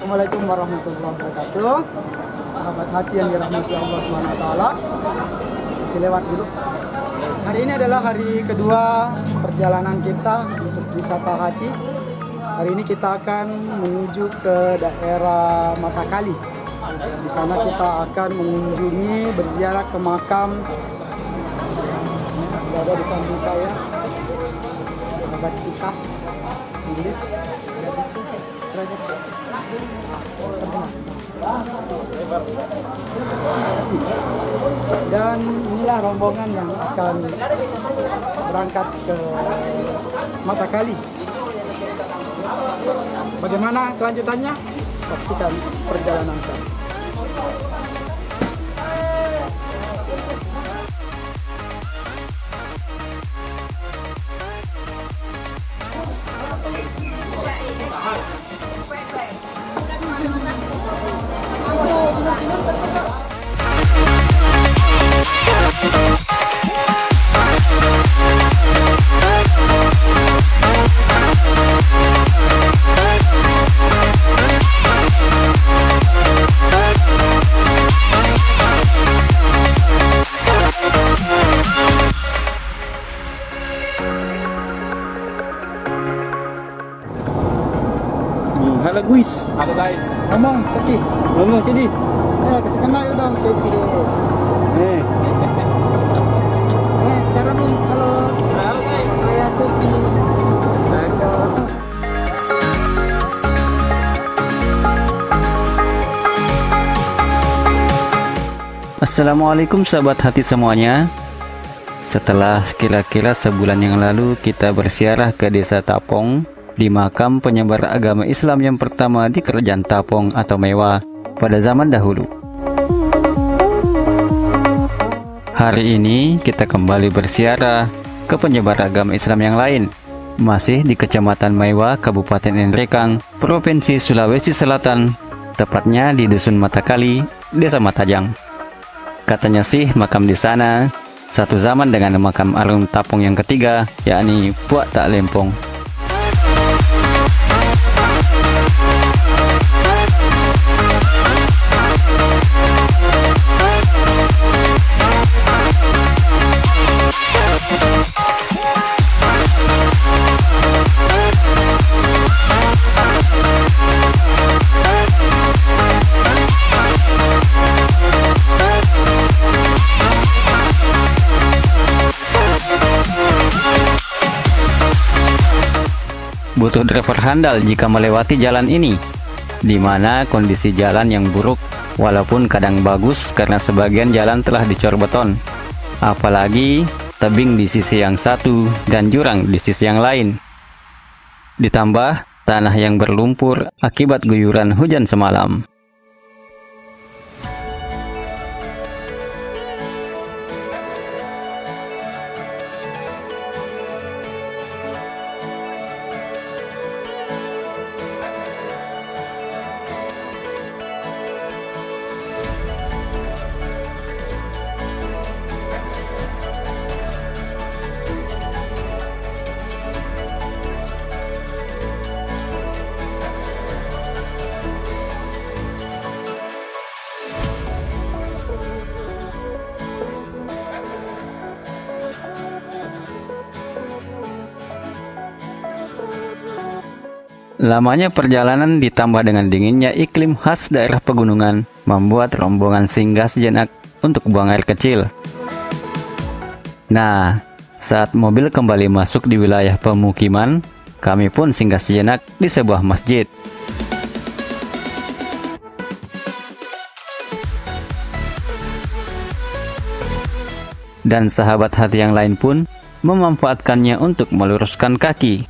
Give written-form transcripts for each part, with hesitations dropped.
Assalamualaikum warahmatullahi wabarakatuh. Sahabat hati yang dirahmati Allah SWT. Masih lewat dulu. Hari ini adalah hari kedua perjalanan kita untuk wisata hati. Hari ini kita akan menuju ke daerah Matakali. Di sana kita akan mengunjungi, berziarah ke makam. Sudah ada di samping saya sahabat kita Inggris. Dan inilah rombongan yang akan berangkat ke Matakali. Bagaimana kelanjutannya? Saksikan perjalanan kami. Halo guys. Halo guys. Ngomong, Cepi. Ngomong sini. Kasih kenal dong, Cepi. Cara nih, halo. Halo guys. Saya Cepi. Assalamualaikum sahabat hati semuanya. Setelah kira-kira sebulan yang lalu kita bersiarah ke desa Tapong, di makam penyebar agama Islam yang pertama di kerajaan Tapong atau Mewah pada zaman dahulu. Hari ini kita kembali bersiarah ke penyebar agama Islam yang lain, masih di Kecamatan Mewah, Kabupaten Nrekang, Provinsi Sulawesi Selatan, tepatnya di Dusun Matakali, Desa Matajang. Katanya sih makam di sana satu zaman dengan makam alun Tapong yang ketiga, yakni Puak Tak Lempong. Butuh driver handal jika melewati jalan ini, di mana kondisi jalan yang buruk walaupun kadang bagus karena sebagian jalan telah dicor beton. Apalagi tebing di sisi yang satu dan jurang di sisi yang lain. Ditambah tanah yang berlumpur akibat guyuran hujan semalam. Lamanya perjalanan ditambah dengan dinginnya iklim khas daerah pegunungan membuat rombongan singgah sejenak untuk buang air kecil. Nah, saat mobil kembali masuk di wilayah pemukiman, kami pun singgah sejenak di sebuah masjid. Dan sahabat hati yang lain pun memanfaatkannya untuk meluruskan kaki.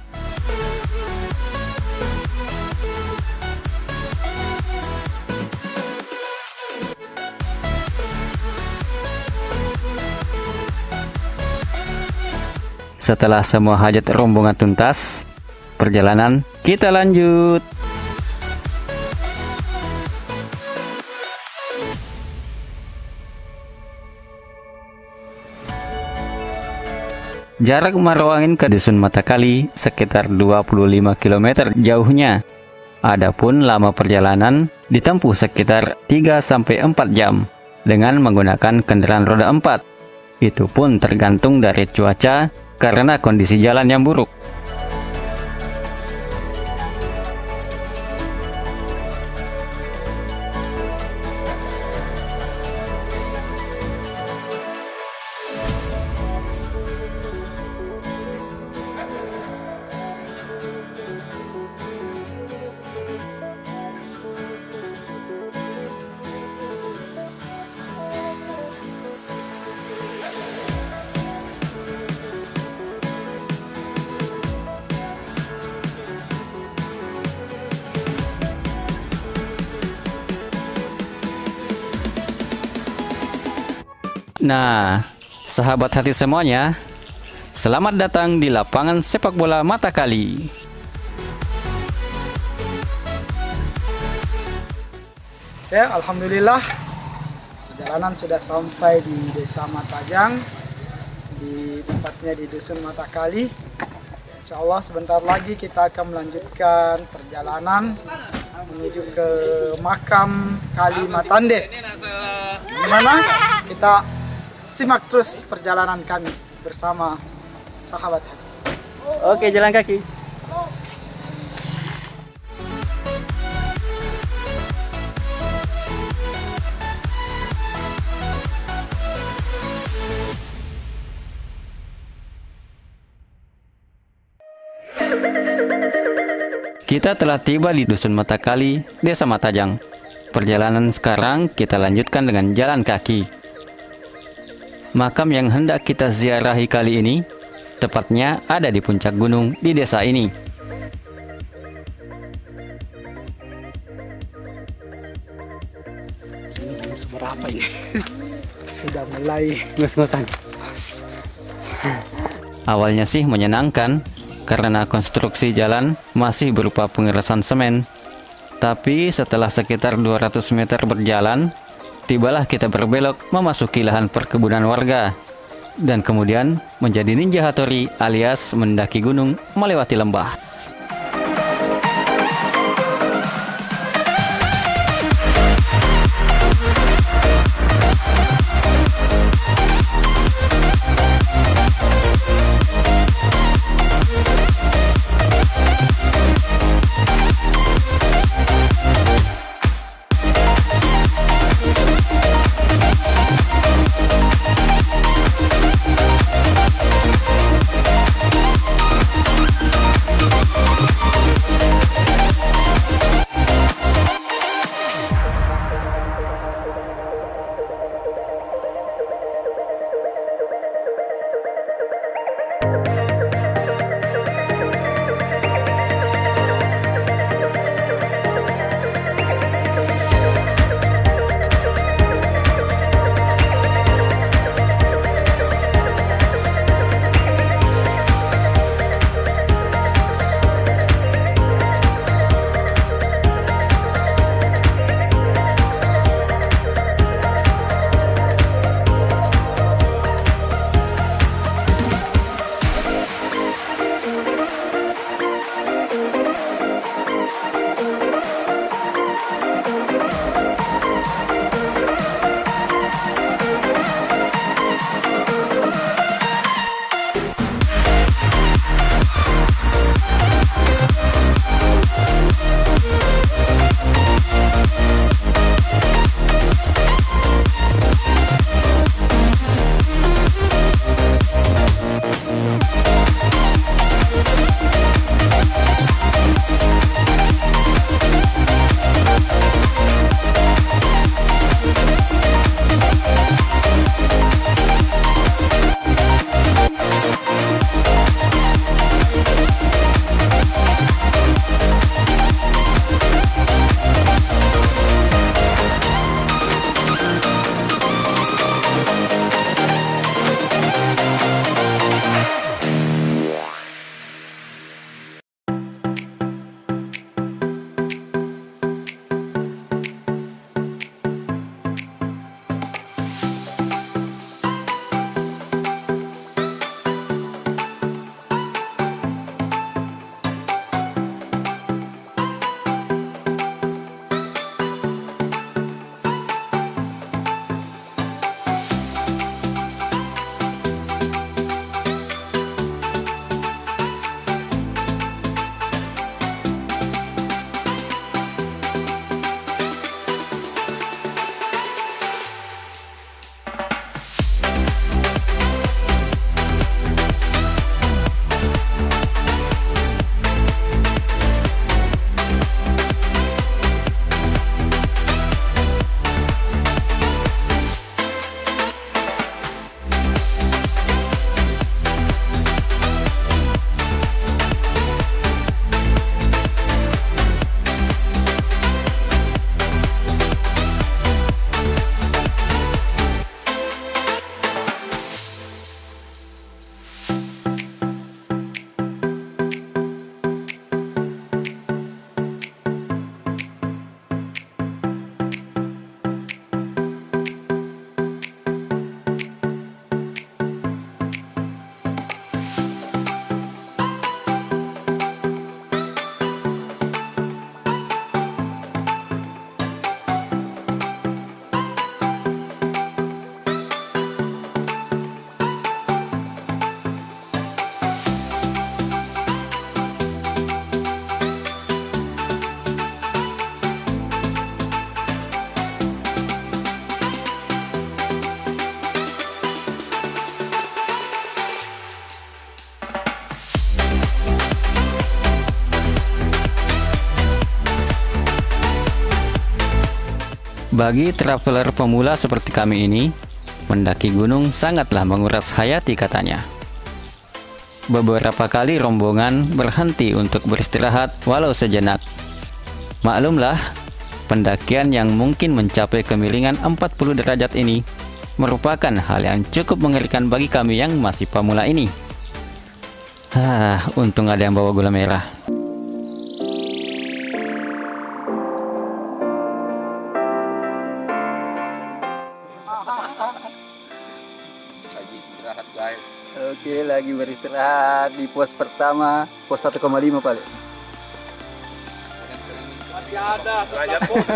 Setelah semua hajat rombongan tuntas, perjalanan kita lanjut. Jarak Maroangin ke Dusun Matakali sekitar 25 km jauhnya. Adapun lama perjalanan ditempuh sekitar 3-4 jam dengan menggunakan kendaraan roda 4. Itu pun tergantung dari cuaca karena kondisi jalan yang buruk. Nah, sahabat hati semuanya, selamat datang di lapangan sepak bola Matakali. Ya, alhamdulillah perjalanan sudah sampai di Desa Matajang, di tempatnya di Dusun Matakali. Insya Allah sebentar lagi kita akan melanjutkan perjalanan menuju ke makam Kali Matande. Gimana? Kita simak terus perjalanan kami bersama sahabat hati. Oke, jalan kaki. Kita telah tiba di Dusun Matakali, Desa Matajang. Perjalanan sekarang kita lanjutkan dengan jalan kaki. Makam yang hendak kita ziarahi kali ini tepatnya ada di puncak gunung di desa ini. Belum seberapa ini. Sudah mulai Ngos-ngosan. Awalnya sih menyenangkan karena konstruksi jalan masih berupa pengerasan semen. Tapi setelah sekitar 200 meter berjalan, tibalah kita berbelok memasuki lahan perkebunan warga. Dan kemudian menjadi ninja Hattori alias mendaki gunung melewati lembah. Bagi traveler pemula seperti kami ini, mendaki gunung sangatlah menguras hayati katanya. Beberapa kali rombongan berhenti untuk beristirahat walau sejenak. Maklumlah, pendakian yang mungkin mencapai kemiringan 40 derajat ini merupakan hal yang cukup mengerikan bagi kami yang masih pemula ini. Untung ada yang bawa gula merah. Lagi istirahat guys. Oke, lagi beristirahat di pos pertama, pos 1,5 paling. Masih ada derajat bos.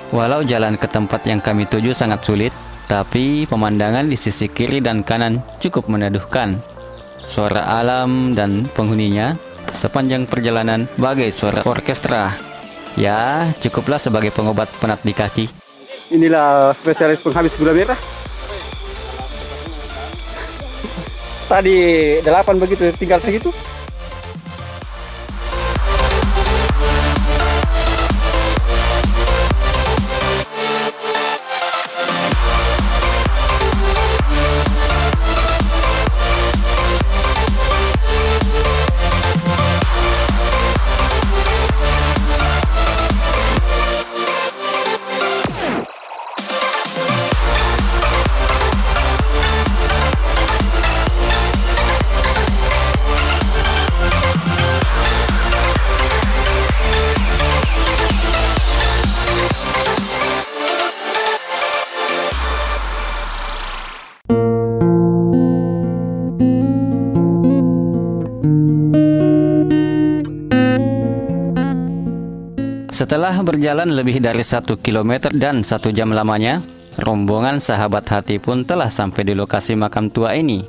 Walau jalan ke tempat yang kami tuju sangat sulit, tapi pemandangan di sisi kiri dan kanan cukup meneduhkan. Suara alam dan penghuninya sepanjang perjalanan bagai suara orkestra. Ya, cukuplah sebagai pengobat penat di kaki. Inilah spesialis penghabis gula merah. Tadi 8 begitu, tinggal segitu. Setelah berjalan lebih dari 1 km dan 1 jam lamanya, rombongan sahabat hati pun telah sampai di lokasi makam tua ini.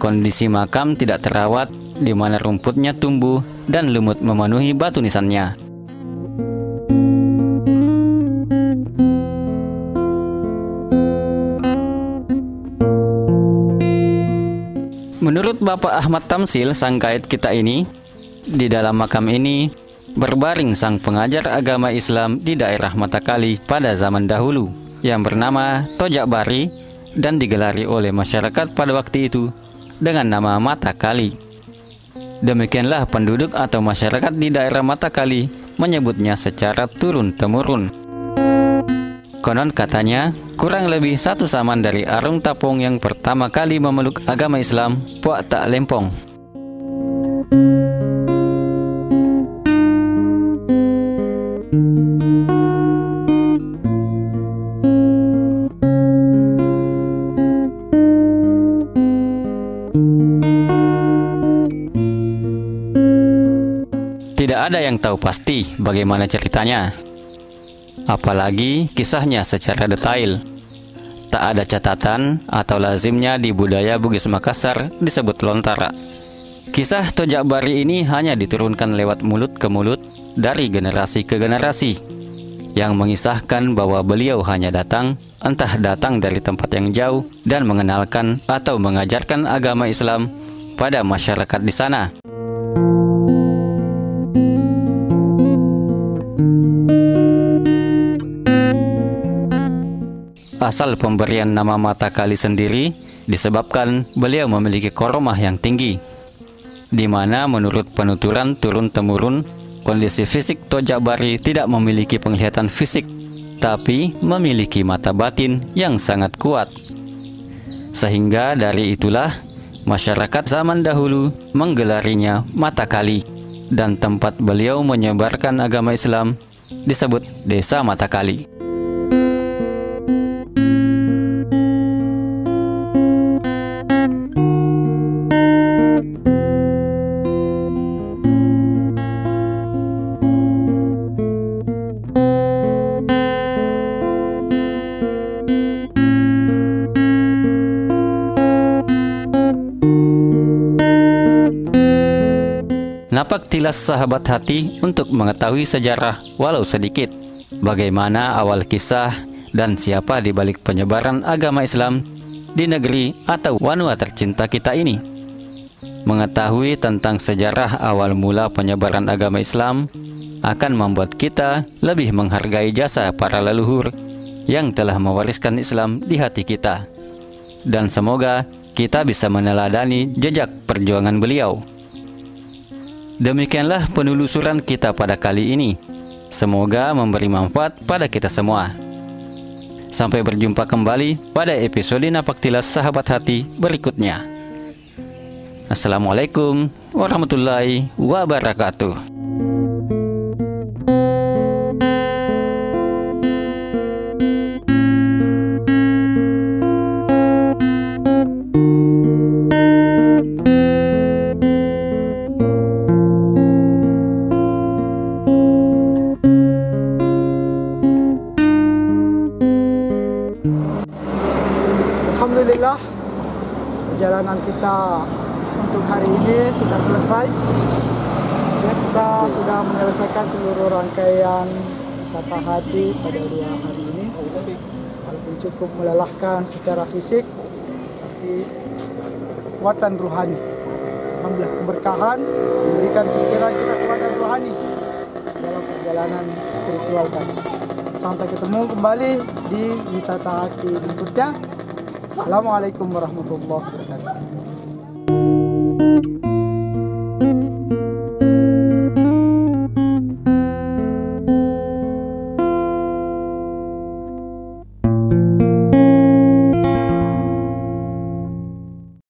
Kondisi makam tidak terawat, di mana rumputnya tumbuh dan lumut memenuhi batu nisannya. Menurut Bapak Ahmad Tamsil, sang guide kita ini, di dalam makam ini berbaring sang pengajar agama Islam di daerah Matakali pada zaman dahulu yang bernama Tojak Bari dan digelari oleh masyarakat pada waktu itu dengan nama Matakali. Demikianlah penduduk atau masyarakat di daerah Matakali menyebutnya secara turun-temurun. Konon katanya, kurang lebih satu zaman dari Arung Tapong yang pertama kali memeluk agama Islam, Puak Tak Lempong. Tidak ada yang tahu pasti bagaimana ceritanya, apalagi kisahnya secara detail. Tak ada catatan atau lazimnya di budaya Bugis Makassar disebut lontara. Kisah Tojak Bari ini hanya diturunkan lewat mulut ke mulut dari generasi ke generasi, yang mengisahkan bahwa beliau hanya datang, entah datang dari tempat yang jauh, dan mengenalkan atau mengajarkan agama Islam pada masyarakat di sana. Asal pemberian nama Matakali sendiri disebabkan beliau memiliki koromah yang tinggi, di mana menurut penuturan turun-temurun, kondisi fisik Tojak Bari tidak memiliki penglihatan fisik, tapi memiliki mata batin yang sangat kuat. Sehingga dari itulah masyarakat zaman dahulu menggelarinya Matakali, dan tempat beliau menyebarkan agama Islam disebut Desa Matakali. napak tilas sahabat hati untuk mengetahui sejarah walau sedikit, bagaimana awal kisah dan siapa di balik penyebaran agama Islam di negeri atau wanua tercinta kita ini. Mengetahui tentang sejarah awal mula penyebaran agama Islam akan membuat kita lebih menghargai jasa para leluhur yang telah mewariskan Islam di hati kita. Dan semoga kita bisa meneladani jejak perjuangan beliau. Demikianlah penelusuran kita pada kali ini. Semoga memberi manfaat pada kita semua. Sampai berjumpa kembali pada episode Napak Tilas Sahabat Hati berikutnya. Assalamualaikum warahmatullahi wabarakatuh. Alhamdulillah, perjalanan kita untuk hari ini sudah selesai. Ya, kita sudah menyelesaikan seluruh rangkaian wisata hati pada 2 hari ini. Walaupun cukup melelahkan secara fisik, tapi kekuatan rohani. Alhamdulillah, keberkahan memberikan pikiran kita kekuatan rohani dalam perjalanan spiritual tadi. Sampai ketemu kembali di wisata hati berikutnya. Assalamualaikum warahmatullahi wabarakatuh.